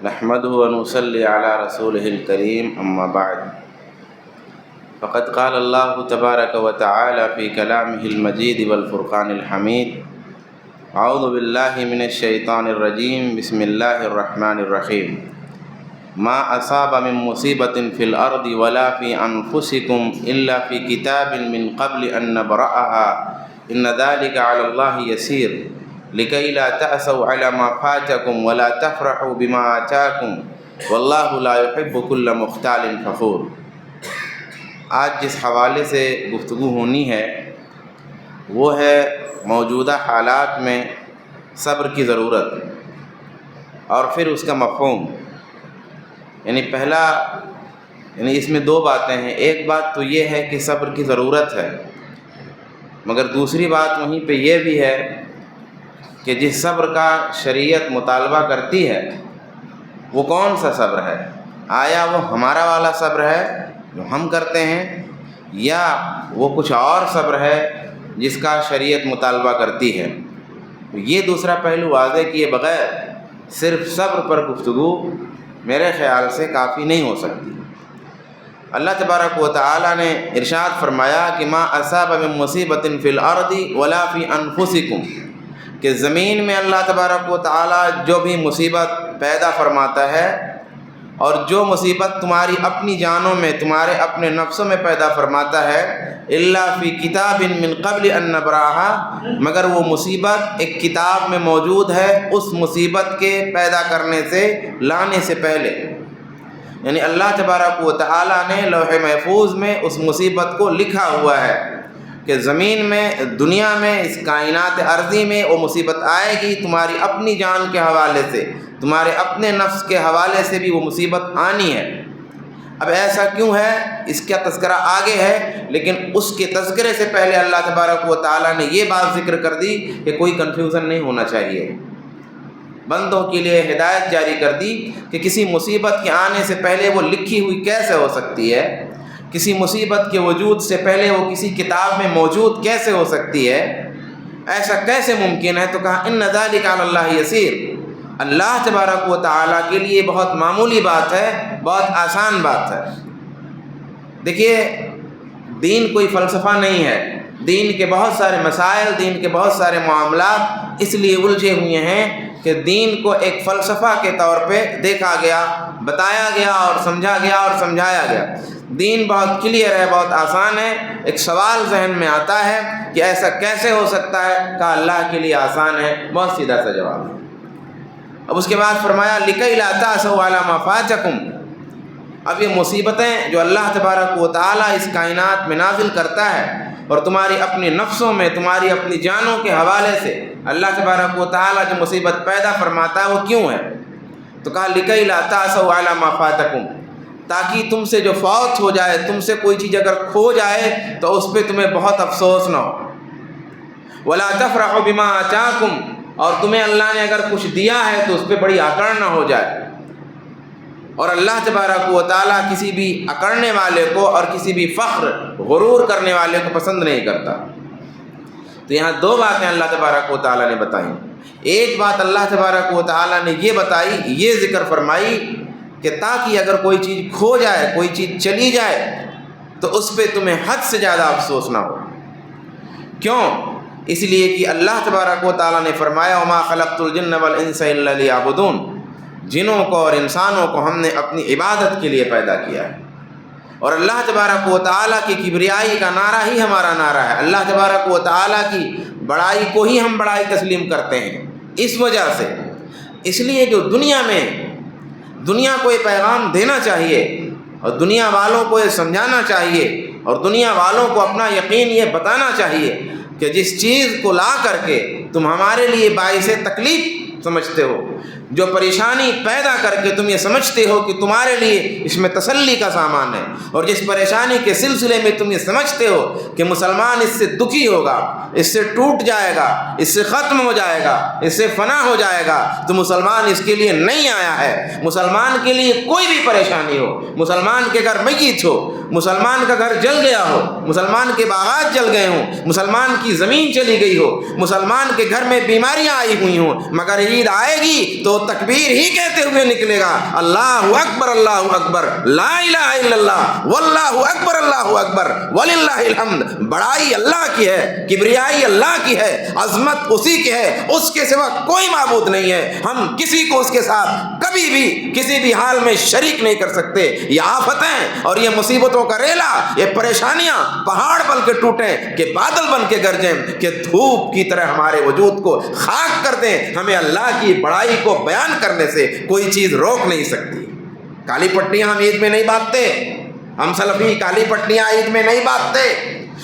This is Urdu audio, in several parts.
نحمده ونصلي على رسوله الكريم أما بعد فقد قال الله تبارك وتعالى في كلامه المجيد والفرقان الحميد أعوذ بالله من الشيطان الرجيم بسم الله الرحمن الرحيم ما أصاب من مصيبة في الأرض ولا في أنفسكم إلا في كتاب من قبل أن نبرأها إن ذلك على الله يسير لكي لا تأسوا على ما فاتكم ولا تفرحوا بما آتاكم والله لا يحب كل مختال فخور۔ آج جس حوالے سے گفتگو ہونی ہے وہ ہے موجودہ حالات میں صبر کی ضرورت اور پھر اس کا مفہوم۔ یعنی اس میں دو باتیں ہیں۔ ایک بات تو یہ ہے کہ صبر کی ضرورت ہے، مگر دوسری بات وہیں پہ یہ بھی ہے کہ جس صبر کا شریعت مطالبہ کرتی ہے وہ کون سا صبر ہے؟ آیا وہ ہمارا والا صبر ہے جو ہم کرتے ہیں، یا وہ کچھ اور صبر ہے جس کا شریعت مطالبہ کرتی ہے؟ یہ دوسرا پہلو واضح کیے بغیر صرف صبر پر گفتگو میرے خیال سے کافی نہیں ہو سکتی۔ اللہ تبارک و تعالی نے ارشاد فرمایا کہ ما اصاب من مصیبت فی الارض ولا فی انفسکم، کہ زمین میں اللہ تبارک و تعالی جو بھی مصیبت پیدا فرماتا ہے اور جو مصیبت تمہاری اپنی جانوں میں، تمہارے اپنے نفسوں میں پیدا فرماتا ہے، الا فی کتاب من قبل ان نبرأها، مگر وہ مصیبت ایک کتاب میں موجود ہے اس مصیبت کے پیدا کرنے سے، لانے سے پہلے۔ یعنی اللہ تبارک و تعالی نے لوح محفوظ میں اس مصیبت کو لکھا ہوا ہے کہ زمین میں، دنیا میں، اس کائنات ارضی میں وہ مصیبت آئے گی، تمہاری اپنی جان کے حوالے سے، تمہارے اپنے نفس کے حوالے سے بھی وہ مصیبت آنی ہے۔ اب ایسا کیوں ہے اس کا تذکرہ آگے ہے، لیکن اس کے تذکرے سے پہلے اللہ تبارک و تعالیٰ نے یہ بات ذکر کر دی کہ کوئی کنفیوژن نہیں ہونا چاہیے۔ بندوں کے لیے ہدایت جاری کر دی کہ کسی مصیبت کے آنے سے پہلے وہ لکھی ہوئی کیسے ہو سکتی ہے، کسی مصیبت کے وجود سے پہلے وہ کسی کتاب میں موجود کیسے ہو سکتی ہے، ایسا کیسے ممکن ہے؟ تو کہا ان ذالک علی اللہ یسیر، اللہ تبارک و تعالیٰ کے لیے بہت معمولی بات ہے، بہت آسان بات ہے۔ دیکھیے، دین کوئی فلسفہ نہیں ہے۔ دین کے بہت سارے مسائل، دین کے بہت سارے معاملات اس لیے الجھے ہوئے ہیں کہ دین کو ایک فلسفہ کے طور پہ دیکھا گیا، بتایا گیا اور سمجھا گیا اور سمجھایا گیا۔ دین بہت کلیئر ہے، بہت آسان ہے۔ ایک سوال ذہن میں آتا ہے کہ ایسا کیسے ہو سکتا ہے؟ کہا اللہ کے لیے آسان ہے، بہت سیدھا سا جواب ہے۔ اب اس کے بعد فرمایا لِكَيْ لَا تَأْسَوْا عَلَىٰ مَا فَاتَكُمْ۔ اب یہ مصیبتیں جو اللہ تبارک و تعالیٰ اس کائنات میں نازل کرتا ہے اور تمہاری اپنی نفسوں میں، تمہاری اپنی جانوں کے حوالے سے اللہ تبارک و تعالیٰ جو مصیبت پیدا فرماتا ہے وہ کیوں ہے؟ تو کہا لِكَيْ لَا تَأْسَوْا عَلَىٰ مَا فَاتَكُمْ، تاکہ تم سے جو فوت ہو جائے، تم سے کوئی چیز اگر کھو جائے تو اس پہ تمہیں بہت افسوس نہ ہو۔ وَلَا تَفْرَحُوا بِمَا آتَاكُمْ، اور تمہیں اللہ نے اگر کچھ دیا ہے تو اس پہ بڑی اکڑ نہ ہو جائے۔ اور اللہ تبارک و تعالیٰ کسی بھی اکڑنے والے کو اور کسی بھی فخر، غرور کرنے والے کو پسند نہیں کرتا۔ تو یہاں دو باتیں اللہ تبارک و تعالیٰ نے بتائیں۔ ایک بات اللہ تبارک و تعالیٰ نے یہ بتائی، یہ ذکر فرمائی کہ تاکہ اگر کوئی چیز کھو جائے، کوئی چیز چلی جائے تو اس پہ تمہیں حد سے زیادہ افسوس نہ ہو۔ کیوں؟ اس لیے کہ اللہ تبارک و تعالیٰ نے فرمایا وَمَا خَلَقْتُ الْجِنَّ وَالْإِنسَ إِلَّا لِيَعْبُدُونَ، جنوں کو اور انسانوں کو ہم نے اپنی عبادت کے لیے پیدا کیا ہے۔ اور اللہ تبارک و تعالیٰ کی کبریائی کا نعرہ ہی ہمارا نعرہ ہے۔ اللہ تبارک و تعالیٰ کی بڑائی کو ہی ہم بڑائی تسلیم کرتے ہیں۔ اس وجہ سے، اس لیے جو دنیا کو یہ پیغام دینا چاہیے اور دنیا والوں کو یہ سمجھانا چاہیے اور دنیا والوں کو اپنا یقین یہ بتانا چاہیے کہ جس چیز کو لا کر کے تم ہمارے لیے باعث تکلیف سمجھتے ہو، جو پریشانی پیدا کر کے تم یہ سمجھتے ہو کہ تمہارے لیے اس میں تسلی کا سامان ہے، اور جس پریشانی کے سلسلے میں تم یہ سمجھتے ہو کہ مسلمان اس سے دکھی ہوگا، اس سے ٹوٹ جائے گا، اس سے ختم ہو جائے گا، اس سے فنا ہو جائے گا، تو مسلمان اس کے لیے نہیں آیا ہے۔ مسلمان کے لیے کوئی بھی پریشانی ہو، مسلمان کے گھر میت ہو، مسلمان کا گھر جل گیا ہو، مسلمان کے باغات جل گئے ہوں، مسلمان کی زمین چلی گئی ہو، مسلمان کے گھر میں بیماریاں آئی ہوئی ہوں، مگر شہید آئے گی تو تکبیر ہی کہتے ہوئے نکلے گا، اللہ اکبر لا الہ الا اللہ واللہ اکبر اللہ اکبر وللہ الحمد۔ بڑائی اللہ کی ہے، کبریائی اللہ کی ہے، عظمت اسی کی ہے، اس کے سوا کوئی معبود نہیں ہے۔ ہم کسی کو اس کے ساتھ کبھی بھی کسی بھی حال میں شریک نہیں کر سکتے۔ یہ آفتیں اور یہ مصیبتوں کا ریلا، یہ پریشانیاں پہاڑ بن کے ٹوٹیں کہ بادل بن کے گرجیں کہ دھوپ کی طرح ہمارے وجود کو خاک کر دیں، ہمیں اللہ کی بڑائی کو بیان کرنے سے کوئی چیز روک نہیں سکتی۔ کالی پٹیاں ہم عید میں نہیں باندھتے، ہم سلفی کالی پٹیاں عید میں نہیں باندھتے،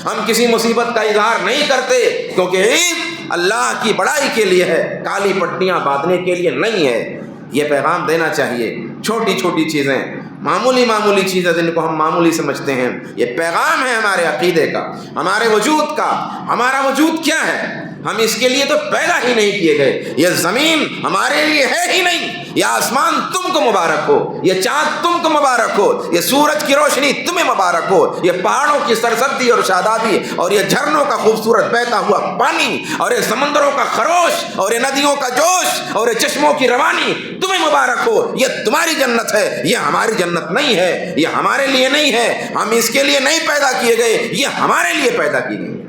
ہم کسی مصیبت کا اظہار نہیں کرتے، کیونکہ عید اللہ کی بڑائی کے لیے ہے، کالی پٹیاں باندھنے کے لیے نہیں ہے۔ یہ پیغام دینا چاہیے۔ چھوٹی چھوٹی چیزیں، معمولی چیزیں جن کو ہم معمولی سمجھتے ہیں، یہ پیغام ہے ہمارے عقیدے کا، ہمارے وجود کا۔ ہمارا وجود کیا ہے؟ ہم اس کے لیے تو پیدا ہی نہیں کیے گئے۔ یہ زمین ہمارے لیے ہے ہی نہیں، یہ آسمان تم کو مبارک ہو، یہ چاند تم کو مبارک ہو، یہ سورج کی روشنی تمہیں مبارک ہو، یہ پہاڑوں کی سرسبزی اور شادابی اور یہ جھرنوں کا خوبصورت بہتا ہوا پانی اور یہ سمندروں کا خروش اور یہ ندیوں کا جوش اور یہ چشموں کی روانی تمہیں مبارک ہو۔ یہ تمہاری جنت ہے، یہ ہماری جنت نہیں ہے، یہ ہمارے لیے نہیں ہے، ہم اس کے لیے نہیں پیدا کیے گئے، یہ ہمارے لیے پیدا کی گئی ہے۔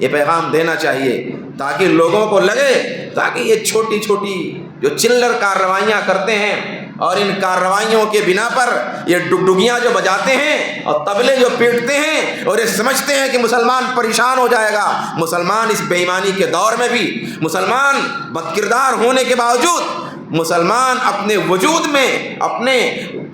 یہ پیغام دینا چاہیے تاکہ لوگوں کو لگے، تاکہ یہ چھوٹی چھوٹی جو چلر کارروائیاں کرتے ہیں اور ان کارروائیوں کے بنا پر یہ ڈگڈگیاں جو بجاتے ہیں اور طبلے جو پیٹتے ہیں اور یہ سمجھتے ہیں کہ مسلمان پریشان ہو جائے گا، مسلمان اس بے ایمانی کے دور میں بھی، مسلمان بدکردار ہونے کے باوجود، مسلمان اپنے وجود میں اپنے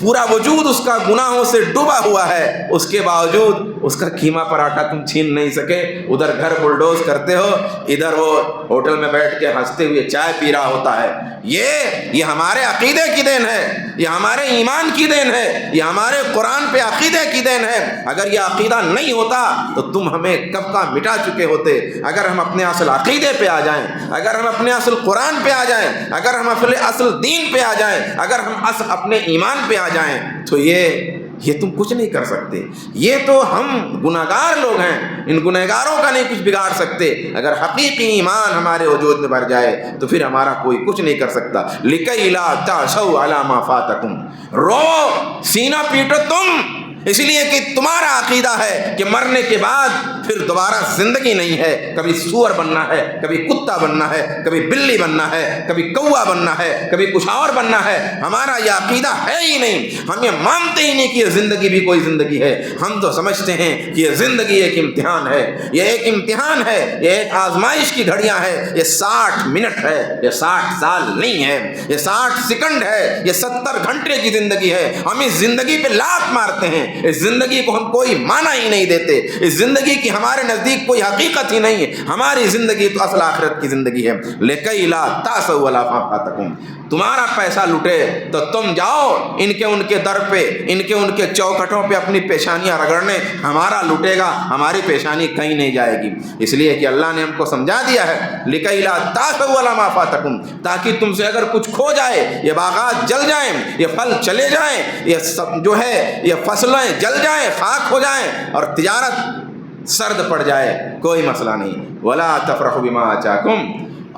پورا وجود اس کا گناہوں سے ڈوبا ہوا ہے، اس کے باوجود اس کا قیمہ پراٹھا تم چھین نہیں سکے۔ ادھر گھر بلڈوز کرتے ہو، ادھر وہ ہوٹل میں بیٹھ کے ہنستے ہوئے چائے پی رہا ہوتا ہے۔ یہ ہمارے عقیدے کی دین ہے، یہ ہمارے ایمان کی دین ہے، یہ ہمارے قرآن پہ عقیدے کی دین ہے۔ اگر یہ عقیدہ نہیں ہوتا تو تم ہمیں کب کا مٹا چکے ہوتے۔ اگر ہم اپنے اصل عقیدے پہ آ جائیں، اگر ہم اپنے اصل قرآن پہ آ جائیں، اگر ہم اپنے اصل دین پہ آ جائیں، اگر ہم اصل اپنے ایمان پہ آ جائیں تو یہ تم کچھ نہیں کر سکتے۔ یہ تو ہم گناہگار لوگ ہیں، ان گناہگاروں کا نہیں کچھ بگاڑ سکتے۔ اگر حقیقی ایمان ہمارے وجود میں بھر جائے تو پھر ہمارا کوئی کچھ نہیں کر سکتا۔ لِكَيْ لَا تَعْسَوْا عَلَىٰ مَا فَاتَكُمْ، رو سینہ پیٹو تم، اس لیے کہ تمہارا عقیدہ ہے کہ مرنے کے بعد پھر دوبارہ زندگی نہیں ہے، کبھی سور بننا ہے، کبھی کتا بننا ہے، کبھی بلی بننا ہے، کبھی کوا بننا ہے، کبھی کچھ اور بننا ہے۔ ہمارا یہ عقیدہ ہے ہی نہیں، ہم یہ مانتے ہی نہیں کہ یہ زندگی بھی کوئی زندگی ہے۔ ہم تو سمجھتے ہیں کہ یہ زندگی ایک امتحان ہے، یہ ایک امتحان ہے، یہ ایک آزمائش کی گھڑیاں ہے، یہ 60 منٹ ہے، یہ 60 سال نہیں ہے، یہ 60 سیکنڈ ہے، یہ 70 گھنٹے کی زندگی ہے۔ ہم اس زندگی پہ لات مارتے ہیں، اس زندگی کو ہم کوئی معنی ہی نہیں دیتے، اس زندگی کی ہمارے نزدیک کوئی حقیقت ہی نہیں ہے۔ ہماری زندگی تو اصل آخرت کی زندگی ہے۔ لِكَيْ لَا تَعْسَوْا عَلَىٰ مَا فَاتَكُمْ، تمہارا پیسہ لٹے تو تم جاؤ ان کے در پہ، ان کے چوکھٹوں پہ اپنی پیشانیاں رگڑنے، ہمارا لٹے گا، ہماری پیشانی کہیں نہیں جائے گی۔ اس لیے کہ اللہ نے ہم کو سمجھا دیا ہے لِكَيْ لَا تَعْسَوْا عَلَىٰ مَا فَاتَكُمْ، تاکہ تم سے اگر کچھ کھو جائے، یہ باغات جل جائیں، یہ پھل چلے جائیں، یہ جو ہے یہ فصلیں جل جائیں، خاک ہو جائیں اور تجارت سرد پڑ جائے، کوئی مسئلہ نہیں۔ وَلَا تَفْرَحُوا بِمَا آتَاكُمْ،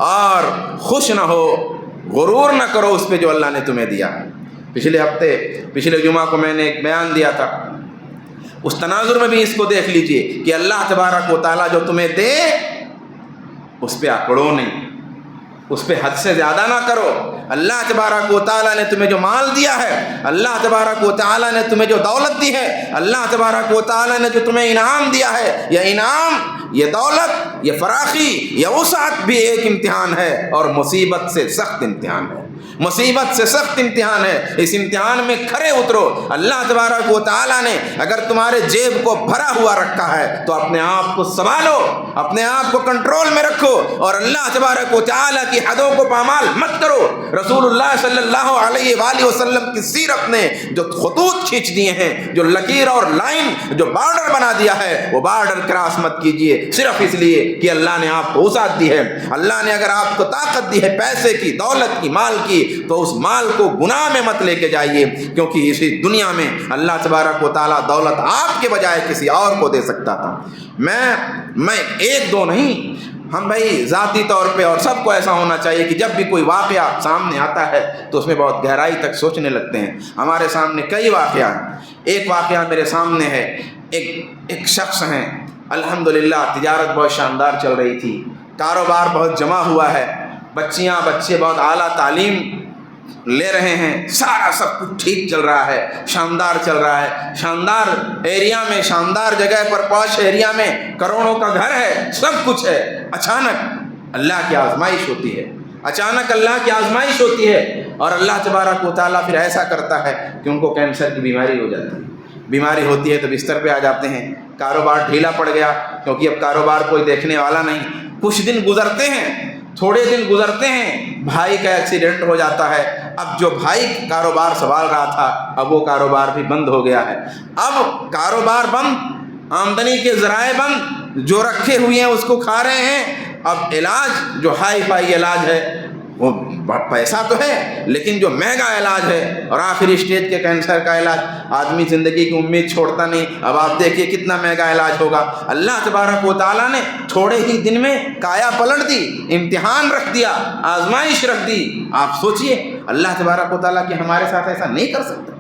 اور خوش نہ ہو، غرور نہ کرو اس پہ جو اللہ نے تمہیں دیا۔ پچھلے جمعہ کو میں نے ایک بیان دیا تھا، اس تناظر میں بھی اس کو دیکھ لیجئے کہ اللہ تبارک و تعالیٰ جو تمہیں دے اس پہ اکڑو نہیں، اس پہ حد سے زیادہ نہ کرو۔ اللہ تبارک و تعالیٰ نے تمہیں جو مال دیا ہے، اللہ تبارک و تعالیٰ نے تمہیں جو دولت دی ہے، اللہ تبارک و تعالیٰ نے جو تمہیں انعام دیا ہے، یہ انعام، یہ دولت، یہ فراخی، یہ وسعت بھی ایک امتحان ہے اور مصیبت سے سخت امتحان ہے، مصیبت سے سخت امتحان ہے۔ اس امتحان میں کھرے اترو۔ اللہ تبارک و تعالیٰ نے اگر تمہارے جیب کو بھرا ہوا رکھا ہے تو اپنے آپ کو سنبھالو، اپنے آپ کو کنٹرول میں رکھو اور اللہ تبارک و تعالیٰ کی حدوں کو پامال مت کرو۔ رسول اللہ صلی اللہ علیہ وآلہ وسلم کی سیرت نے جو خطوط کھینچ دیے ہیں، جو لکیر اور لائن، جو بارڈر بنا دیا ہے، وہ بارڈر کراس مت کیجئے، صرف اس لیے کہ اللہ نے آپ کو وسعت دی ہے۔ اللہ نے اگر آپ کو طاقت دی ہے پیسے کی، دولت کی، مال کی، تو اس مال کو گناہ میں مت لے کے جائیے، کیونکہ اسی دنیا میں اللہ تبارک و تعالیٰ دولت آپ کے بجائے کسی اور کو دے سکتا تھا۔ میں ایک دو نہیں، ہم بھائی ذاتی طور پہ اور سب کو ایسا ہونا چاہیے کہ جب بھی کوئی واقعہ سامنے آتا ہے تو اس میں بہت گہرائی تک سوچنے لگتے ہیں۔ ہمارے سامنے کئی واقعہ ہیں، ایک واقعہ میرے سامنے ہے، ایک شخص ہیں، الحمدللہ تجارت بہت شاندار چل رہی تھی، کاروبار بہت جمع ہوا ہے، بچیاں بچے بہت اعلیٰ تعلیم لے رہے ہیں، سارا سب کچھ ٹھیک چل رہا ہے، شاندار چل رہا ہے، شاندار ایریا میں، شاندار جگہ پر، پوش ایریا میں، کروڑوں کا گھر ہے، سب کچھ ہے۔ اچانک اللہ کی آزمائش ہوتی ہے، اچانک اللہ کی آزمائش ہوتی ہے، اور اللہ تبارک و تعالیٰ پھر ایسا کرتا ہے کہ ان کو کینسر کی بیماری ہو جاتی ہے۔ بیماری ہوتی ہے تو بستر پہ آ جاتے ہیں، کاروبار ڈھیلا پڑ گیا کیونکہ اب کاروبار کوئی دیکھنے والا نہیں۔ کچھ دن گزرتے ہیں، تھوڑے دن گزرتے ہیں، بھائی کا ایکسیڈنٹ ہو جاتا ہے۔ اب جو بھائی کاروبار سنبھال رہا تھا، اب وہ کاروبار بھی بند ہو گیا ہے۔ اب کاروبار بند، آمدنی کے ذرائع بند، جو رکھے ہوئے ہیں اس کو کھا رہے ہیں۔ اب علاج جو ہائی فائی علاج ہے، وہ پیسہ تو ہے لیکن جو مہنگا علاج ہے، اور آخری اسٹیج کے کینسر کا علاج، آدمی زندگی کی امید چھوڑتا نہیں۔ اب آپ دیکھیے کتنا مہنگا علاج ہوگا۔ اللہ تبارک و تعالیٰ نے تھوڑے ہی دن میں کایا پلٹ دی، امتحان رکھ دیا، آزمائش رکھ دی۔ آپ سوچئے اللہ تبارک و تعالیٰ کہ ہمارے ساتھ ایسا نہیں کر سکتا؟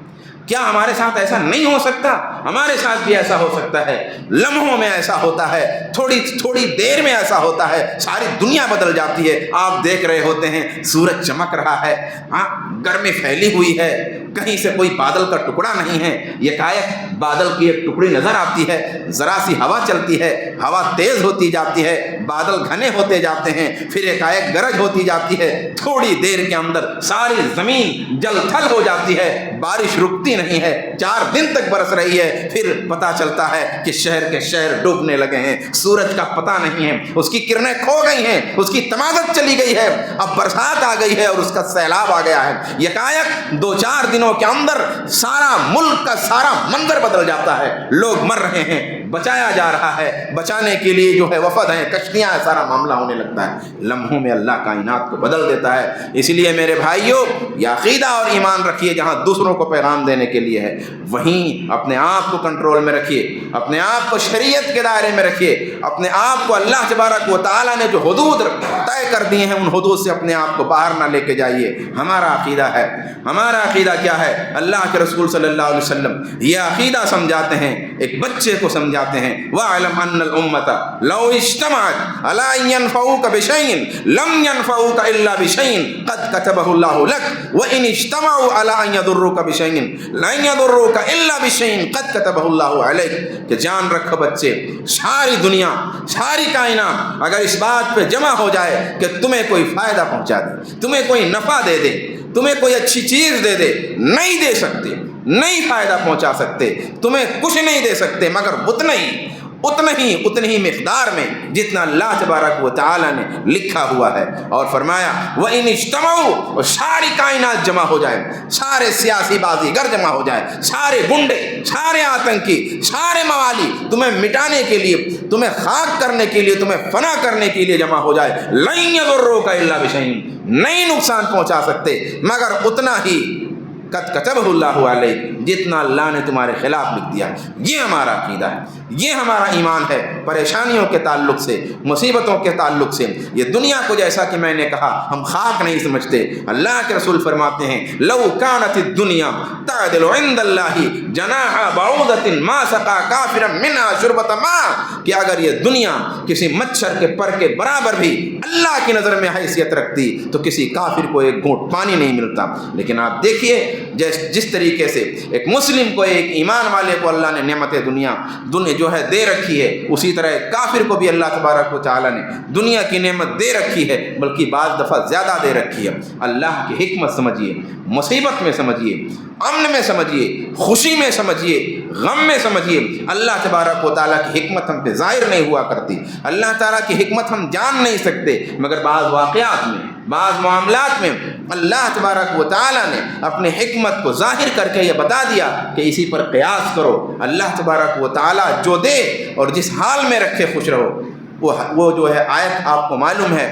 کیا ہمارے ساتھ ایسا نہیں ہو سکتا؟ ہمارے ساتھ بھی ایسا ہو سکتا ہے، لمحوں میں ایسا ہوتا ہے، تھوڑی دیر میں ایسا ہوتا ہے، ساری دنیا بدل جاتی ہے۔ آپ دیکھ رہے ہوتے ہیں سورج چمک رہا ہے، گرمی پھیلی ہوئی ہے، کہیں سے کوئی بادل کا ٹکڑا نہیں ہے، یکایک بادل کی ایک ٹکڑی نظر آتی ہے، ذرا سی ہوا چلتی ہے، ہوا تیز ہوتی جاتی ہے، بادل گھنے ہوتے جاتے ہیں، پھر یکایک گرج ہوتی جاتی ہے، تھوڑی دیر کے اندر ساری زمین جل تھل ہو جاتی ہے، بارش رکتی نہیں ہے، 4 دن تک برس رہی ہے، پھر پتہ چلتا ہے کہ شہر کے شہر ڈوبنے لگے ہیں، سورج کا پتہ نہیں ہے، اس کی کرنیں کھو گئی ہیں، اس کی تمادت چلی گئی ہے، اب برسات آ گئی ہے اور اس کا سیلاب آ گیا ہے۔ یکایک 2-4 دنوں کے اندر سارا ملک کا سارا منظر بدل جاتا ہے، لوگ مر رہے ہیں، بچایا جا رہا ہے، بچانے کے لیے جو ہے وفد ہیں، کشتیاں ہیں، سارا معاملہ ہونے لگتا ہے۔ لمحوں میں اللہ کائنات کو بدل دیتا ہے۔ اس لیے میرے بھائیوں، یہ عقیدہ اور ایمان رکھیے، جہاں دوسروں کو پیغام دینے کے لیے ہے، وہیں اپنے آپ کو کنٹرول میں رکھیے، اپنے آپ کو شریعت کے دائرے میں رکھیے، اپنے آپ کو اللہ تبارک و تعالیٰ نے جو حدود طے کر دیے ہیں ان حدود سے اپنے آپ کو باہر نہ لے کے جائیے۔ ہمارا عقیدہ ہے، ہمارا عقیدہ کیا ہے؟ اللہ کے رسول صلی اللہ علیہ وسلم یہ عقیدہ سمجھاتے ہیں، ایک بچے کو سمجھاتے ہیں، وَاعْلَمْ أَنَّ الْأُمَّةَ لَوْ اجْتَمَعَتْ عَلَىٰ أَن يَنفَعُوكَ بِشَيْءٍ لَمْ يَنفَعُوكَ إِلَّا بِشَيْءٍ قَدْ كَتَبَهُ اللَّهُ لَكَ وَإِنِ اجْتَمَعُوا عَلَىٰ أَن يَضُرُّوكَ بِشَيْءٍ لَن يَضُرُّوكَ إِلَّا بِشَيْءٍ قَدْ كَتَبَهُ اللَّهُ عَلَيْكَ۔ کہ جان رکھو بچے، ساری دنیا، ساری کائنات اگر اس بات پہ جمع ہو جائے کہ تمہیں کوئی فائدہ پہنچا دے، تمہیں کوئی نفع دے دے، تمہیں کوئی اچھی چیز دے دے، نہیں دے سکتے، نہیں فائدہ پہنچا سکتے، تمہیں کچھ نہیں دے سکتے مگر اتنی ہی مقدار میں جتنا اللہ تبارک و تعالیٰ نے لکھا ہوا ہے۔ اور فرمایا وَإِنِ اجْتَمَعُوا، اور ساری کائنات جمع ہو جائے، سارے سیاسی بازیگر جمع ہو جائے، سارے گنڈے، سارے آتنکی، سارے موالی تمہیں مٹانے کے لیے، تمہیں خاک کرنے کے لیے، تمہیں فنا کرنے کے لیے جمع ہو جائے، لَن يَضُرُّوكَ إِلَّا بِشَيْءٍ، نہیں نقصان پہنچا سکتے مگر اتنا ہی قد کتبہ اللہ علیہ، جتنا اللہ نے تمہارے خلاف لکھ دیا۔ یہ ہمارا عقیدہ ہے، یہ ہمارا ایمان ہے۔ پریشانیوں کے تعلق سے، مصیبتوں کے تعلق سے، یہ دنیا کو جیسا کہ میں نے کہا ہم خاک نہیں سمجھتے۔ اللہ کے رسول فرماتے ہیں لو کانت الدنیا تعدل عند اللہ جناح بعوضۃ ما سقى کافرا منها شربۃ ماء، کہ اگر یہ دنیا کسی مچھر کے پر کے برابر بھی اللہ کی نظر میں حیثیت رکھتی تو کسی کافر کو ایک گھونٹ پانی نہیں ملتا۔ لیکن آپ دیکھیے جس طریقے سے ایک مسلم کو، ایک ایمان والے کو اللہ نے نعمت دنیا جو ہے دے رکھی ہے، اسی طرح ایک کافر کو بھی اللہ تبارک و تعالیٰ نے دنیا کی نعمت دے رکھی ہے، بلکہ بعض دفعہ زیادہ دے رکھی ہے۔ اللہ کی حکمت سمجھیے، مصیبت میں سمجھیے، امن میں سمجھیے، خوشی میں سمجھیے، غم میں سمجھیے۔ اللہ تبارک و تعالیٰ کی حکمت ہم پہ ظاہر نہیں ہوا کرتی، اللہ تعالیٰ کی حکمت ہم جان نہیں سکتے، مگر بعض واقعات میں، بعض معاملات میں اللہ تبارک و تعالیٰ نے اپنے حکمت کو ظاہر کر کے یہ بتا دیا کہ اسی پر قیاس کرو۔ اللہ تبارک و تعالیٰ جو دے اور جس حال میں رکھے خوش رہو۔ وہ جو ہے آیت آپ کو معلوم ہے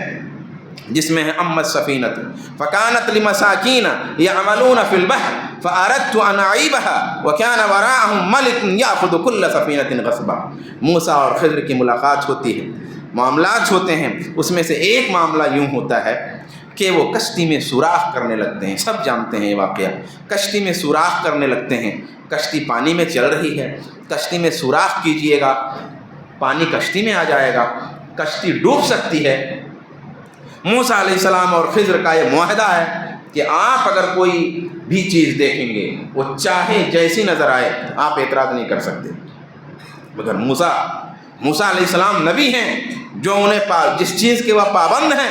جس میں ہے امت سفینۃ فکانت لمساکین یعملون فی البحر فاردت ان اعیبها وکان وراءهم ملک یاخذ کل سفینۃ غصبا۔ موسیٰ اور خضر کی ملاقات ہوتی ہے، معاملات ہوتے ہیں اس میں سے ایک معاملہ یوں ہوتا ہے کہ وہ کشتی میں سوراخ کرنے لگتے ہیں. سب جانتے ہیں یہ واقعہ. کشتی میں سوراخ کرنے لگتے ہیں. کشتی پانی میں چل رہی ہے, کشتی میں سوراخ کیجئے گا, پانی کشتی میں آ جائے گا, کشتی ڈوب سکتی ہے. موسیٰ علیہ السلام اور خضر کا یہ معاہدہ ہے کہ آپ اگر کوئی بھی چیز دیکھیں گے وہ چاہے جیسی نظر آئے آپ اعتراض نہیں کر سکتے. مگر موسیٰ علیہ السلام نبی ہیں جو انہیں جس چیز کے وہ پابند ہیں,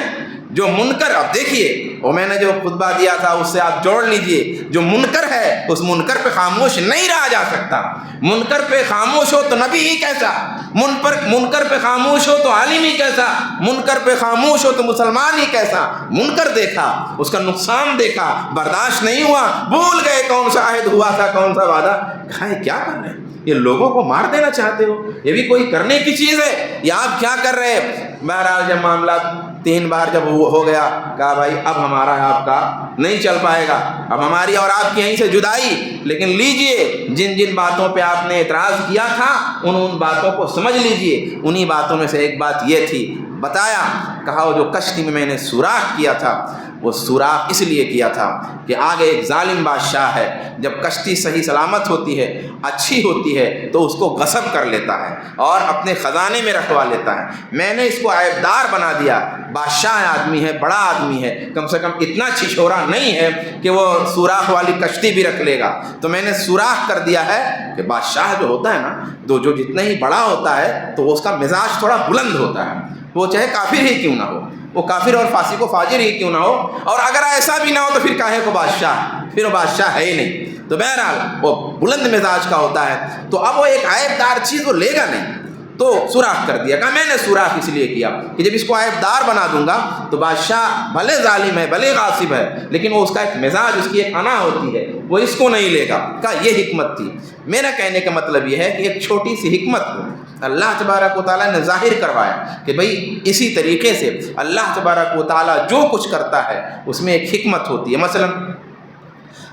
جو منکر, اب دیکھیے وہ میں نے جو خطبہ دیا تھا اس سے آپ جوڑ لیجئے, جو منکر ہے اس منکر پہ خاموش نہیں رہا جا سکتا. منکر پہ خاموش ہو تو نبی ہی کیسا, منکر پہ خاموش ہو تو عالم ہی کیسا, منکر پہ خاموش ہو تو مسلمان ہی کیسا. منکر دیکھا, اس کا نقصان دیکھا, برداشت نہیں ہوا, بھول گئے کون سا عہد ہوا تھا, کون سا وعدہ. کہا کیا کر رہے ہیں, یہ لوگوں کو مار دینا چاہتے ہو, یہ بھی کوئی کرنے کی چیز ہے, یہ آپ کیا کر رہے ہیں. بہرحال جب معاملات 3 بار جب ہو گیا, کہا بھائی اب ہمارا آپ کا نہیں چل پائے گا, اب ہماری اور آپ کی یہیں سے جدائی. لیکن لیجئے جن جن باتوں پہ آپ نے اعتراض کیا تھا ان باتوں کو سمجھ لیجئے. انہی باتوں میں سے ایک بات یہ تھی, بتایا, کہا وہ جو کشتی میں نے سوراخ کیا تھا وہ سوراخ اس لیے کیا تھا کہ آگے ایک ظالم بادشاہ ہے, جب کشتی صحیح سلامت ہوتی ہے, اچھی ہوتی ہے, تو اس کو غصب کر لیتا ہے اور اپنے خزانے میں رکھوا لیتا ہے. میں نے اس کو عیبدار بنا دیا. بادشاہ آدمی ہے, بڑا آدمی ہے, کم سے کم اتنا چھچھورا نہیں ہے کہ وہ سوراخ والی کشتی بھی رکھ لے گا. تو میں نے سوراخ کر دیا ہے کہ بادشاہ جو ہوتا ہے نا, جو جتنا ہی بڑا ہوتا ہے تو اس کا مزاج تھوڑا بلند ہوتا ہے, وہ چاہے کافر ہی کیوں نہ ہو, وہ کافر اور فاسق و فاجر ہی کیوں نہ ہو. اور اگر ایسا بھی نہ ہو تو پھر کاہے کو بادشاہ, پھر وہ بادشاہ ہے ہی نہیں. تو بہرحال وہ بلند مزاج کا ہوتا ہے. تو اب وہ ایک عیبدار چیز وہ لے گا نہیں, تو سوراخ کر دیا. کہا میں نے سوراخ اس لیے کیا کہ جب اس کو عیبدار بنا دوں گا تو بادشاہ بھلے ظالم ہے, بھلے غاصب ہے, لیکن وہ اس کا ایک مزاج, اس کی ایک انا ہوتی ہے, وہ اس کو نہیں لے گا. کہا یہ حکمت تھی. میرا کہنے کا مطلب یہ ہے کہ ایک چھوٹی سی حکمت کو اللہ تبارک و تعالیٰ نے ظاہر کروایا کہ بھئی اسی طریقے سے اللہ تبارک و تعالیٰ جو کچھ کرتا ہے اس میں ایک حکمت ہوتی ہے. مثلا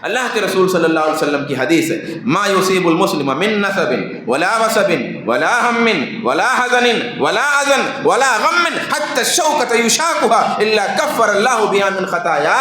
اللہ کے رسول صلی اللہ علیہ وسلم کی حدیث ہے, ما یصیب المسلم من نصب ولا وصب ولا ہم ولا حزن ولا اذن ولا غم حتى الشوکۃ یشاکها الا کفر اللہ بها من خطایا.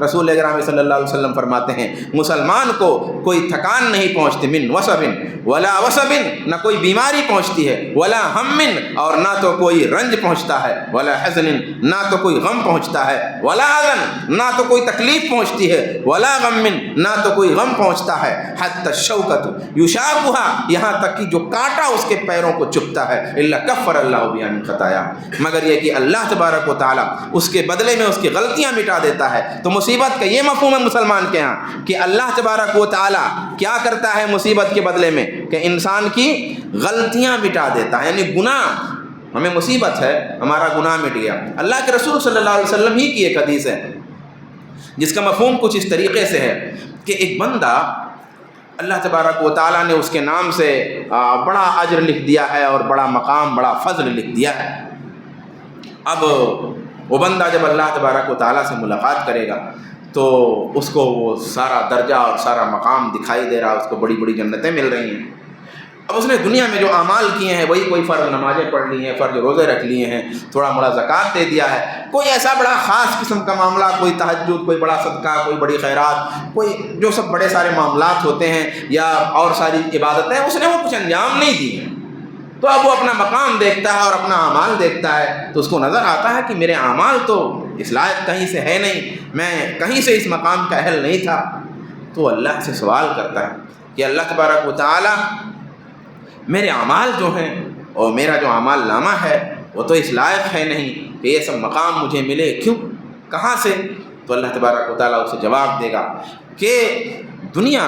رسول اکرم صلی اللہ علیہ وسلم فرماتے ہیں مسلمان کو کوئی تھکان نہیں پہنچتی, من وصب ولا وصب, نہ کوئی بیماری پہنچتی ہے, ولا ہم, اور نہ تو کوئی رنج پہنچتا ہے, ولا حزن, نہ تو کوئی غم پہنچتا ہے, ولا اذن, نہ تو کوئی تکلیف پہنچتی ہے, ولا غم, نہ تو کوئی غم پہنچتا ہے, حتی الشوکۃ یشاکها, یہاں تک کہ جو کانٹا اس کے پیروں کو چبھتا ہے, الا کفر اللہ بها من خطایا, مگر یہ کہ اللہ تبارک و تعالی اس کے بدلے میں اس کی غلطیاں مٹا دیتا ہے. تو مصیبت کا یہ مفہوم ہے مسلمان کے ہاں کہ اللہ تبارک و تعالی کیا کرتا ہے مصیبت کے بدلے میں, کہ انسان کی غلطیاں مٹا دیتا ہے. یعنی گناہ, ہمیں مصیبت ہے, ہمارا گناہ مٹ گیا. اللہ کے رسول صلی اللہ علیہ وسلم ہی کی ایک حدیث ہے جس کا مفہوم کچھ اس طریقے سے ہے کہ ایک بندہ, اللہ تبارک و تعالیٰ نے اس کے نام سے بڑا اجر لکھ دیا ہے اور بڑا مقام, بڑا فضل لکھ دیا ہے. اب وہ بندہ جب اللہ تبارک و تعالیٰ سے ملاقات کرے گا تو اس کو وہ سارا درجہ اور سارا مقام دکھائی دے رہا, اس کو بڑی بڑی جنتیں مل رہی ہیں. اب اس نے دنیا میں جو اعمال کیے ہیں وہی کوئی فرض نمازیں پڑھ لی ہیں, فرض روزے رکھ لیے ہیں, تھوڑا موڑا زکوٰۃ دے دیا ہے, کوئی ایسا بڑا خاص قسم کا معاملہ, کوئی تہجد, کوئی بڑا صدقہ, کوئی بڑی خیرات, کوئی جو سب بڑے سارے معاملات ہوتے ہیں یا اور ساری عبادتیں, اس نے وہ کچھ انجام نہیں دی ہیں. تو اب وہ اپنا مقام دیکھتا ہے اور اپنا اعمال دیکھتا ہے تو اس کو نظر آتا ہے کہ میرے اعمال تو اس لائق کہیں سے ہے نہیں, میں کہیں سے اس مقام کا اہل نہیں تھا. تو اللہ سے سوال کرتا ہے کہ اللہ تبارک و تعالی میرے اعمال جو ہیں اور میرا جو اعمال نامہ ہے وہ تو اس لائق ہے نہیں کہ یہ سب مقام مجھے ملے, کیوں, کہاں سے؟ تو اللہ تبارک و تعالیٰ اسے جواب دے گا کہ دنیا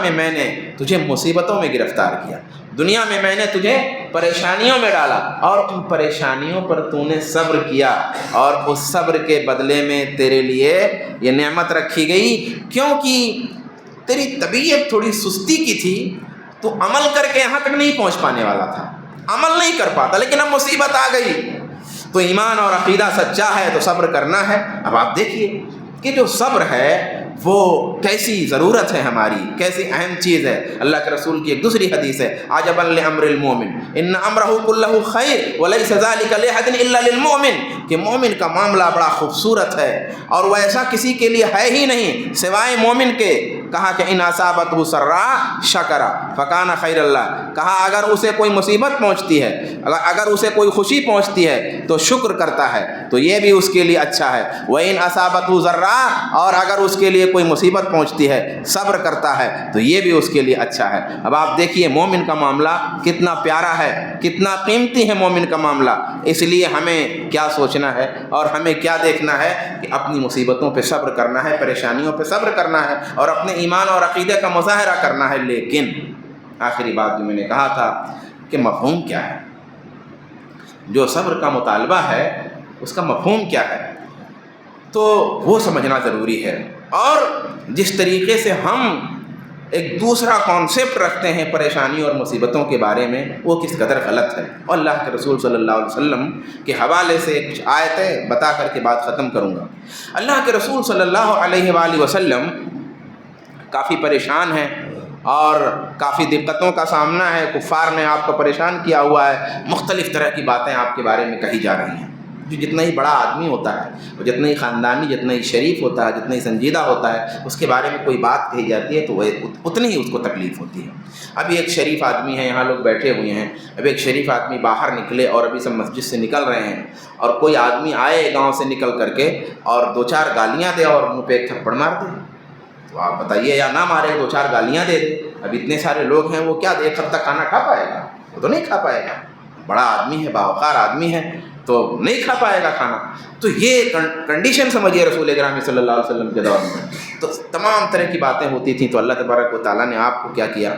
میں میں نے تجھے مصیبتوں میں گرفتار کیا, دنیا میں میں نے تجھے پریشانیوں میں ڈالا اور ان پریشانیوں پر تو نے صبر کیا, اور اس صبر کے بدلے میں تیرے لیے یہ نعمت رکھی گئی کیونکہ تیری طبیعت تھوڑی سستی کی تھی, تو عمل کر کے یہاں تک نہیں پہنچ پانے والا تھا, عمل نہیں کر پاتا, لیکن اب مصیبت آ گئی تو ایمان اور عقیدہ سچا ہے تو صبر کرنا ہے. اب آپ دیکھیے کہ جو صبر ہے وہ کیسی ضرورت ہے ہماری، کیسی اہم چیز ہے۔ اللہ کے رسول کی ایک دوسری حدیث ہے، عجبا لامر المؤمن ان امرہ کلہ خیر ولیس ذلک لاحد الا للمؤمن، کہ مومن کا معاملہ بڑا خوبصورت ہے اور وہ ایسا کسی کے لیے ہے ہی نہیں سوائے مومن کے۔ کہا کہ ان اصابتہ سراء شکر فکان خیر اللہ، کہا اگر اسے کوئی مصیبت پہنچتی ہے، اگر اسے کوئی خوشی پہنچتی ہے تو شکر کرتا ہے تو یہ بھی اس کے لیے اچھا ہے۔ وَإِنْ أَصَابَتْهُ ضَرَّاء، اور اگر اس کے لیے کوئی مصیبت پہنچتی ہے صبر کرتا ہے تو یہ بھی اس کے لیے اچھا ہے۔ اب آپ دیکھیے مومن کا معاملہ کتنا پیارا ہے، کتنا قیمتی ہے مومن کا معاملہ۔ اس لیے ہمیں کیا سوچنا ہے اور ہمیں کیا دیکھنا ہے کہ اپنی مصیبتوں پہ صبر کرنا ہے، پریشانیوں پہ صبر کرنا ہے اور اپنے ایمان اور عقیدے کا مظاہرہ کرنا ہے۔ لیکن آخری بات جو میں نے کہا تھا کہ مفہوم کیا ہے، جو صبر کا مطالبہ ہے اس کا مفہوم کیا ہے، تو وہ سمجھنا ضروری ہے۔ اور جس طریقے سے ہم ایک دوسرا کانسیپٹ رکھتے ہیں پریشانیوں اور مصیبتوں کے بارے میں، وہ کس قدر غلط ہے۔ اور اللہ کے رسول صلی اللہ علیہ وسلم کے حوالے سے کچھ آیتیں بتا کر کے بات ختم کروں گا۔ اللہ کے رسول صلی اللہ علیہ وآلہ وسلم کافی پریشان ہیں اور کافی دقتوں کا سامنا ہے، کفار نے آپ کو پریشان کیا ہوا ہے، مختلف طرح کی باتیں آپ کے بارے میں کہی جا رہی ہیں۔ جو جتنا ہی بڑا آدمی ہوتا ہے، وہ جتنا ہی خاندانی، جتنا ہی شریف ہوتا ہے، جتنا ہی سنجیدہ ہوتا ہے، اس کے بارے میں کوئی بات کہی جاتی ہے تو وہ اتنی ہی اس کو تکلیف ہوتی ہے۔ ابھی ایک شریف آدمی ہے، یہاں لوگ بیٹھے ہوئے ہیں، ابھی ایک شریف آدمی باہر نکلے اور ابھی سب مسجد سے نکل رہے ہیں اور کوئی آدمی آئے گاؤں سے نکل کر کے اور 2-4 گالیاں دے اور منہ پہ ایک تھپڑ مار دے، تو آپ بتائیے، یا نہ مارے 2-4 گالیاں دے دے، اب اتنے سارے لوگ ہیں، وہ کیا ایک ہفتہ کھانا کھا پائے گا؟ وہ تو نہیں کھا پائے گا۔ بڑا آدمی ہے، باوقار آدمی ہے تو نہیں کھا پائے گا کھانا۔ تو یہ کنڈیشن سمجھیے رسول اکرم صلی اللہ علیہ وسلم کے دور میں۔ تو تمام طرح کی باتیں ہوتی تھیں، تو اللہ تبارک و تعالیٰ نے آپ کو کیا کیا؟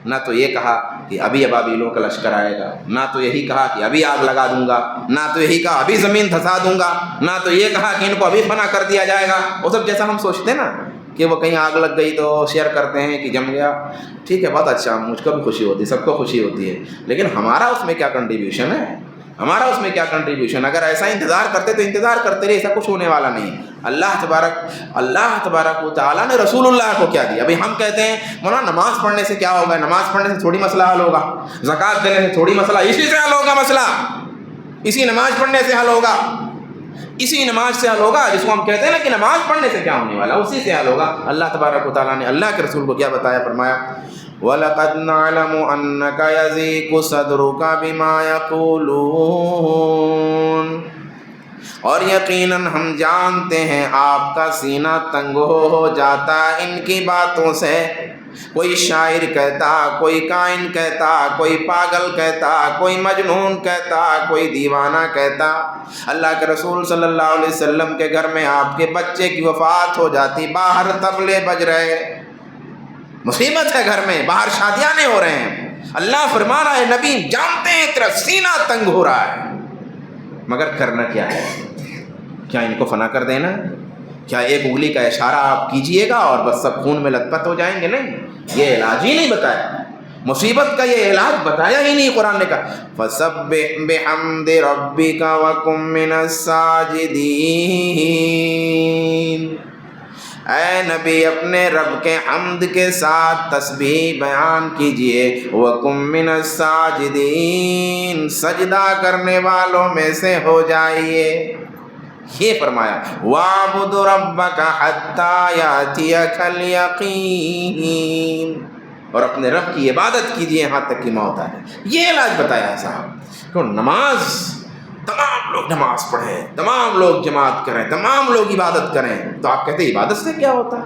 نہ تو یہ کہا کہ ابھی ابابیلوں کا لشکر آئے گا، نہ تو یہی کہا کہ ابھی آگ لگا دوں گا، نہ تو یہی کہا ابھی زمین دھسا دوں گا، نہ تو یہ کہا کہ ان کو ابھی فنا کر دیا جائے گا۔ وہ سب جیسا ہم سوچتے ہیں نا کہ وہ کہیں آگ لگ گئی تو شیئر کرتے ہیں کہ جم گیا، ٹھیک ہے، بہت اچھا، مجھ کو بھی خوشی ہوتی ہے، سب کو خوشی ہوتی ہے، لیکن ہمارا اس میں کیا کنٹریبیوشن ہے؟ ہمارا اس میں کیا کنٹریبیوشن؟ اگر ایسا انتظار کرتے تو انتظار کرتے رہے، ایسا کچھ ہونے والا نہیں۔ اللہ تبارک و تعالیٰ نے رسول اللہ کو کیا دیا؟ ابھی ہم کہتے ہیں مولانا نماز پڑھنے سے کیا ہوگا، نماز پڑھنے سے تھوڑی مسئلہ حل ہوگا، زکوٰۃ دینے سے تھوڑی مسئلہ، اسی سے حل ہوگا مسئلہ، اسی نماز پڑھنے سے حل ہوگا، اسی نماز سے حل ہوگا، جس کو ہم کہتے ہیں نا کہ نماز پڑھنے سے کیا ہونے والا، اسی سے حل ہوگا۔ اللہ تبارک و تعالیٰ نے اللہ کے رسول کو کیا بتایا؟ فرمایا وَلَقَدْ نَعْلَمُ أَنَّكَ يَضِيقُ صَدْرُكَ بِمَا يَقُولُونَ، اور یقیناً ہم جانتے ہیں آپ کا سینہ تنگ ہو جاتا ان کی باتوں سے۔ کوئی شاعر کہتا، کوئی کائن کہتا، کوئی پاگل کہتا، کوئی مجنون کہتا، کوئی دیوانہ کہتا۔ اللہ کے رسول صلی اللہ علیہ وسلم کے گھر میں آپ کے بچے کی وفات ہو جاتی، باہر طبلے بج رہے، مصیبت ہے گھر میں، باہر شادیاں نہیں ہو رہے ہیں، اللہ فرما رہا ہے، نبی جانتے ہیں تیرا سینہ تنگ ہو رہا ہے، مگر کرنا کیا ہے؟ کیا ان کو فنا کر دینا؟ کیا ایک انگلی کا اشارہ آپ کیجئے گا اور بس سب خون میں لت پت ہو جائیں گے؟ نہیں، یہ علاج ہی نہیں بتایا، مصیبت کا یہ علاج بتایا ہی نہیں قرآن نے کہا فَسَبِّحْ بِحَمْدِ رَبِّكَ وَكُن مِّنَ السَّاجِدِينَ۔ اے نبی اپنے رب کے حمد کے ساتھ تسبیح بیان کیجئے، وَكُن مِّنَ السَّاجِدِينَ، سجدہ کرنے والوں میں سے ہو جائیے۔ یہ فرمایا وَاعْبُدْ رَبَّكَ حَتَّى يَأْتِيَكَ الْيَقِينُ، اور اپنے رب کی عبادت کیجئے یہاں تک کہ موت آئے۔ یہ علاج بتایا ہے صاحب۔ تو نماز، تمام لوگ نماز پڑھیں، تمام لوگ جماعت کریں، تمام لوگ عبادت کریں، تو آپ کہتے ہیں عبادت سے کیا ہوتا ہے؟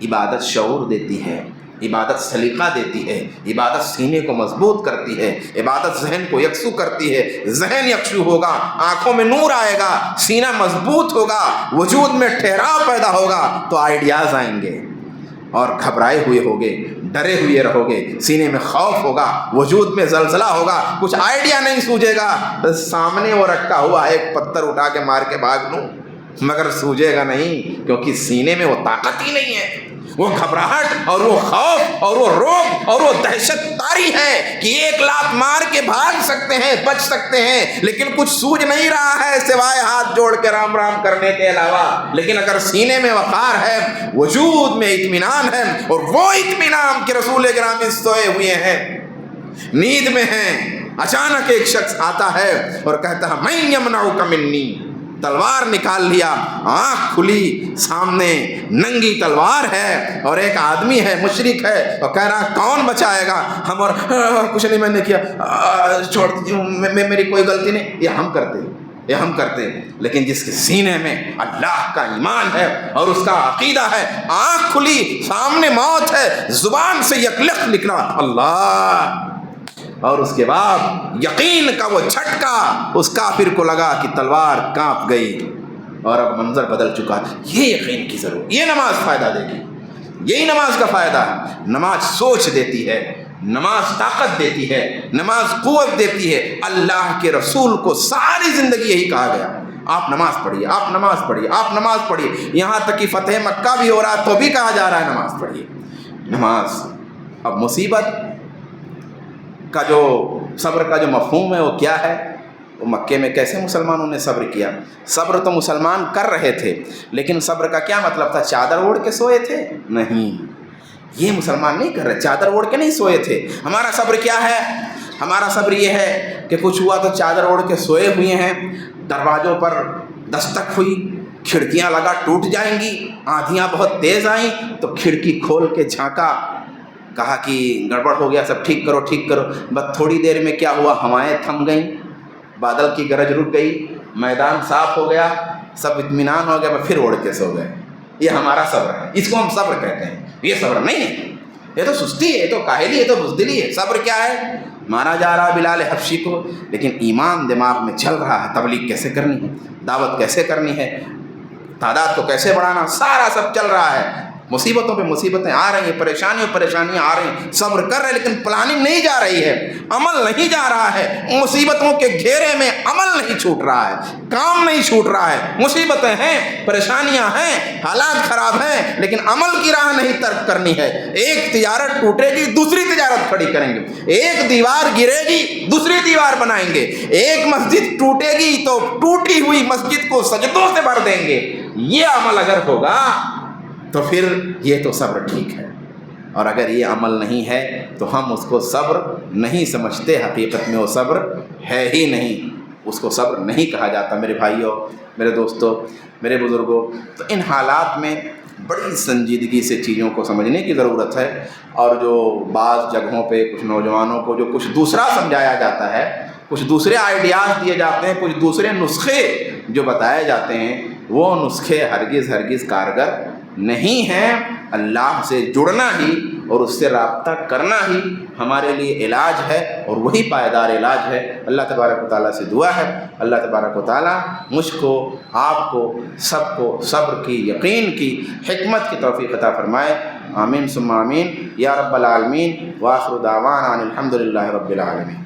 عبادت شعور دیتی ہے، عبادت سلیقہ دیتی ہے، عبادت سینے کو مضبوط کرتی ہے، عبادت ذہن کو یکسو کرتی ہے، ذہن یکسو ہوگا، آنکھوں میں نور آئے گا، سینہ مضبوط ہوگا، وجود میں ٹھہراؤ پیدا ہوگا، تو آئیڈیاز آئیں گے اور گھبرائے ہوئے ہوگے، ڈرے ہوئے رہو گے، سینے میں خوف ہوگا، وجود میں زلزلہ ہوگا، کچھ آئیڈیا نہیں سوجے گا، سامنے وہ رکھا ہوا ایک پتھر اٹھا کے مار کے بھاگ لوں، مگر سوجے گا نہیں، کیونکہ سینے میں وہ طاقت ہی نہیں ہے۔ وہ گھبراہٹ اور وہ خوف اور وہ روب اور وہ دہشت طاری ہے کہ ایک لات مار کے بھاگ سکتے ہیں، بچ سکتے ہیں، لیکن کچھ سوجھ نہیں رہا ہے سوائے ہاتھ جوڑ کے رام رام کرنے کے علاوہ۔ لیکن اگر سینے میں وقار ہے، وجود میں اطمینان ہے، اور وہ اطمینان کہ رسول گرامی سوئے ہوئے ہیں، نیند میں ہیں، اچانک ایک شخص آتا ہے اور کہتا ہے من یمنعک منی، تلوار نکال لیا، آنکھ کھلی، سامنے ننگی تلوار ہے اور ایک آدمی ہے مشرک ہے اور کہہ رہا کون بچائے گا ہم، اور کچھ نہیں میں نے کیا، چھوڑ دیجیے، میری کوئی غلطی نہیں، یہ ہم کرتے ہیں۔ لیکن جس کے سینے میں اللہ کا ایمان ہے اور اس کا عقیدہ ہے، آنکھ کھلی، سامنے موت ہے، زبان سے یکلق نکلا اللہ، اور اس کے بعد یقین کا وہ جھٹکا اس کافر کو لگا کہ تلوار کانپ گئی اور اب منظر بدل چکا۔ یہ یقین کی ضرورت، یہ نماز فائدہ دے گی، یہی نماز کا فائدہ ہے۔ نماز سوچ دیتی ہے، نماز طاقت دیتی ہے، نماز قوت دیتی ہے۔ اللہ کے رسول کو ساری زندگی یہی کہا گیا، آپ نماز پڑھیے، آپ نماز پڑھیے، آپ نماز پڑھیے، یہاں تک کہ فتح مکہ بھی ہو رہا ہے تو بھی کہا جا رہا ہے نماز پڑھیے، نماز۔ اب مصیبت کا جو صبر کا جو مفہوم ہے وہ کیا ہے؟ وہ مکے میں کیسے مسلمانوں نے صبر کیا؟ صبر تو مسلمان کر رہے تھے، لیکن صبر کا کیا مطلب تھا؟ چادر اوڑھ کے سوئے تھے؟ نہیں، یہ مسلمان نہیں کر رہے، چادر اوڑھ کے نہیں سوئے تھے۔ ہمارا صبر کیا ہے؟ ہمارا صبر یہ ہے کہ کچھ ہوا تو چادر اوڑھ کے سوئے ہوئے ہیں، دروازوں پر دستک ہوئی، کھڑکیاں لگا ٹوٹ جائیں گی، آندھیاں بہت تیز آئیں تو کھڑکی کھول کے جھانکا، کہا کہ گڑبڑ ہو گیا، سب ٹھیک کرو ٹھیک کرو۔ بس تھوڑی دیر میں کیا ہوا، ہوائیں تھم گئیں، بادل کی گرج رک گئی، میدان صاف ہو گیا، سب اطمینان ہو گیا، پھر اوڑھ کے سو گئے۔ یہ ہمارا صبر ہے، اس کو ہم صبر کہتے ہیں۔ یہ صبر نہیں ہے، یہ تو سستی ہے، یہ تو کاہلی ہے، یہ تو بزدلی ہے۔ صبر کیا ہے؟ مارا جا رہا بلال حبشی کو، لیکن ایمان دماغ میں چل رہا ہے، تبلیغ کیسے کرنی ہے، دعوت کیسے کرنی ہے، تعداد کو کیسے بڑھانا، سارا سب چل رہا ہے۔ مصیبتوں پہ مصیبتیں آ رہی ہیں، پریشانیاں آ رہی ہیں، صبر کر رہے ہیں، لیکن پلاننگ نہیں جا رہی ہے، عمل نہیں جا رہا ہے، مصیبتوں کے گھیرے میں عمل نہیں چھوٹ رہا ہے، کام نہیں چھوٹ رہا ہے، مصیبتیں ہیں، پریشانیاں ہیں، حالات خراب ہیں، لیکن عمل کی راہ نہیں ترک کرنی ہے۔ ایک تجارت ٹوٹے گی، دوسری تجارت کھڑی کریں گے، ایک دیوار گرے گی، دوسری دیوار بنائیں گے، ایک مسجد ٹوٹے گی تو ٹوٹی ہوئی مسجد کو سجدوں سے بھر دیں گے۔ یہ عمل اگر ہوگا تو پھر یہ تو صبر ٹھیک ہے، اور اگر یہ عمل نہیں ہے تو ہم اس کو صبر نہیں سمجھتے، حقیقت میں وہ صبر ہے ہی نہیں، اس کو صبر نہیں کہا جاتا۔ میرے بھائیوں، میرے دوستوں، میرے بزرگوں، تو ان حالات میں بڑی سنجیدگی سے چیزوں کو سمجھنے کی ضرورت ہے، اور جو بعض جگہوں پہ کچھ نوجوانوں کو جو کچھ دوسرا سمجھایا جاتا ہے، کچھ دوسرے آئیڈیاز دیے جاتے ہیں، کچھ دوسرے نسخے جو بتائے جاتے ہیں، وہ نسخے ہرگز کارگر نہیں ہیں۔ اللہ سے جڑنا ہی اور اس سے رابطہ کرنا ہی ہمارے لیے علاج ہے، اور وہی پائیدار علاج ہے۔ اللہ تبارک و تعالیٰ سے دعا ہے، اللہ تبارک و تعالیٰ مجھ کو، آپ کو، سب کو صبر کی، یقین کی، حکمت کی توفیق عطا فرمائے۔ آمین ثم آمین یا رب العالمین، وآخر دعوانا ان الحمد للہ رب العالمین۔